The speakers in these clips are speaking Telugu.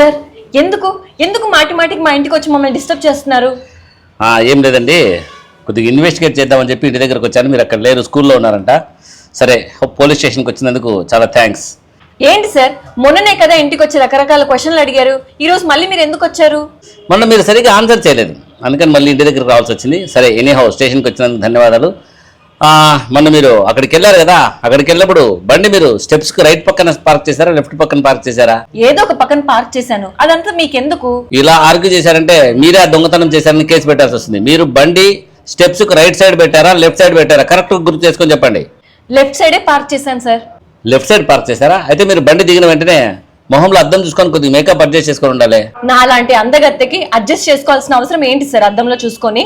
సార్ ఎందుకు ఎందుకు మాటి మాటికి మా ఇంటికి వచ్చి మమ్మల్ని డిస్టర్బ్ చేస్తున్నారు? ఏం లేదండి, కొద్దిగా ఇన్వెస్టిగేట్ చేద్దామని చెప్పి ఇంటి దగ్గరకు వచ్చాను. మీరు అక్కడ లేరు, స్కూల్లో ఉన్నారంట. సరే, పోలీస్ స్టేషన్కి వచ్చినందుకు చాలా థ్యాంక్స్. ఏంటి సార్, మొన్ననే కదా ఇంటికి వచ్చి రకరకాల క్వశ్చన్లు అడిగారు, ఈరోజు మళ్ళీ మీరు ఎందుకు వచ్చారు? మొన్న మీరు సరిగ్గా ఆన్సర్ చేయలేదు, అందుకని మళ్ళీ ఇంటి దగ్గరకు రావాల్సి వచ్చింది. సరే, ఎనీహౌ స్టేషన్కి వచ్చినందుకు ధన్యవాదాలు. మొన్న మీరు అక్కడికి వెళ్ళారు కదా, అక్కడికి వెళ్ళినప్పుడు బండి మీరు స్టెప్స్కి రైట్ పక్కన పార్క్ చేశారా, లెఫ్ట్ పక్కన పార్క్ చేశారా? ఏదో ఒక పక్కన పార్క్ చేశాను, అదంతా మీకెందుకు? ఇలా ఆర్గ్యూ చేశారంటే మీరే ఆ దొంగతనం చేశారని కేసు పెట్టాల్సి వస్తుంది. మీరు బండి స్టెప్స్కి రైట్ సైడ్ పెట్టారా, లెఫ్ట్ సైడ్ పెట్టారా? కరెక్ట్ గుర్తు చేసుకొని చెప్పండి. లెఫ్ట్ సైడే పార్క్ చేశాను సార్. లెఫ్ట్ సైడ్ పార్క్ చేశారా? అయితే మీరు బండి దిగిన వెంటనే మొహంలో అద్దం చూసుకొని కొద్దిగా మేకప్ అడ్జస్ట్ చేసుకొని ఉండాలి. నా లాంటి అందగత్తెకి అడ్జస్ట్ చేసుకోవాల్సిన అవసరం ఏంటి సార్ అద్దంలో చూసుకొని?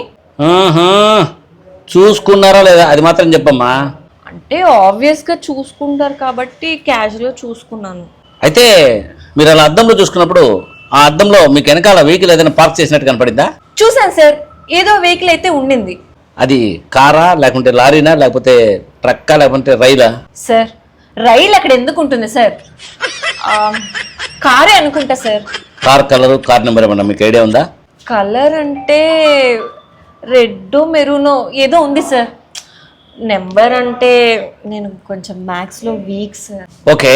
చూసుకున్నారా లేదా అది మాత్రం చెప్పమ్మా. అంటే ఆబ్వియస్ గా చూసుకుంటారు కాబట్టి క్యాజువల్ గా చూసుకున్నాను. అయితే మీరు అలా అద్దంలో చూసుకున్నప్పుడు ఆ అద్దంలో మీకు వెనకాల వెహికల్ ఏదైనా పార్క్ చేసినట్టు కనపడిందా? చూసాను సార్, ఏదో వెహికల్ అయితే ఉండింది. అది కారా, లేకుంటే లారీనా, లేకపోతే ట్రక్కా, లేకుంటే రైలా? సార్ రైలు అక్కడ ఎందుకు ఉంటుంది సార్? కారే అనుకుంటా sir. Car colour, car number ఏమన్నా మీకు ఐడియా ఉందా? కలర్ అంటే రెడ్ మెరూనో ఏదో ఉంది సార్. నెంబర్ అంటే నేను కొంచెం మ్యాథ్స్లో వీక్ సార్. ఓకే,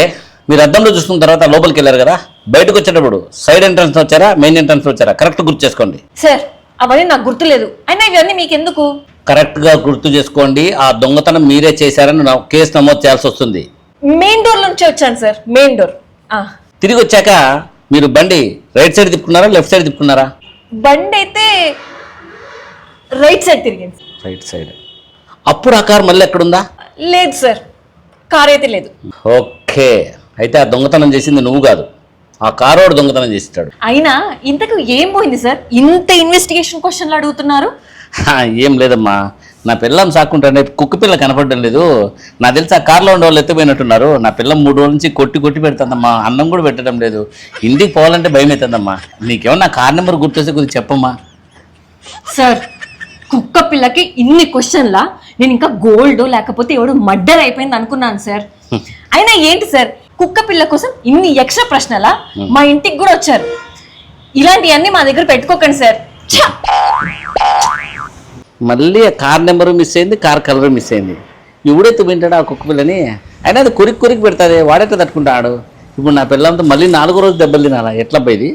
మీరు అద్దంలో చూసుకున్న తర్వాత లోపలికి వెళ్ళారు కదా, బయటకు వచ్చేటప్పుడు సైడ్ ఎంట్రన్స్ వచ్చారా, మెయిన్ ఎంట్రన్స్ వచ్చారా? కరెక్ట్ గుర్తు చేసుకోండి. సార్ అవన్నీ నాకు గుర్తులేదు, అయినా ఇవన్నీ మీకెందుకు? కరెక్ట్గా గుర్తు చేసుకోండి. ఆ దొంగతనం మీరే చేశారని కేసు నమోదు చేయాల్సి వస్తుంది. మెయిన్ డోర్ నుంచి వచ్చాను సార్, మెయిన్ డోర్. తిరిగి వచ్చాక మీరు బండి రైట్ సైడ్ తిప్పుకున్నారా, లెఫ్ట్ సైడ్ తిప్పుకున్నారా? బండి అయితే రైట్ సైడ్ తిరిగింది. Right side. అప్పుడు ఆ కార్ మళ్ళీ ఎక్కడుందా? లేదు సార్, కార్ అయితే లేదు. ఓకే, అయితే ఆ దొంగతనం చేసింది నువ్వు కాదు, ఆ కారోడు దొంగతనం చేస్తాడు. అయినా ఇంతకు ఏం పోయింది సార్, ఇంత ఇన్వెస్టిగేషన్ క్వశ్చన్లు అడుగుతున్నారు? ఏం లేదమ్మా, నా పిల్లం సాక్కుంటే కుక్క పిల్ల కనపడడం లేదు. నాకు తెలిసి ఆ కార్లో ఉండే వాళ్ళు ఎత్తిపోయినట్టున్నారు. నా పిల్లం 3 రోజుల నుంచి కొట్టి పెడుతుందమ్మా, అన్నం కూడా పెట్టడం లేదు. ఇంటికి పోవాలంటే భయం అవుతుందమ్మా. నీకేమన్నా కార్ నెంబర్ గుర్తొస్తే కొద్దిగా చెప్పమ్మా. సార్ కుక్క పిల్లకి ఇన్ని క్వశ్చన్లా? నేను ఇంకా గోల్డ్ లేకపోతే ఎవడు మర్డర్ అయిపోయింది అనుకున్నాను సార్. అయినా ఏంటి సార్, కుక్క పిల్ల కోసం ఇన్ని ఎక్స్ట్రా ప్రశ్నలా? మా ఇంటికి కూడా వచ్చారు. ఇలాంటివన్నీ మా దగ్గర పెట్టుకోకండి సార్. మళ్ళీ ఆ కార్ నెంబరు మిస్ అయింది, కార్ కలరు మిస్ అయింది. ఎవడైతే వింటాడు ఆ కుక్క పిల్లని? అయినా అది కొరికి పెడతాది, వాడైతే తట్టుకుంటాడు. ఇప్పుడు నా పిల్లలతో మళ్ళీ 4వ రోజు దెబ్బలు తినాలా? ఎట్లా పోయింది?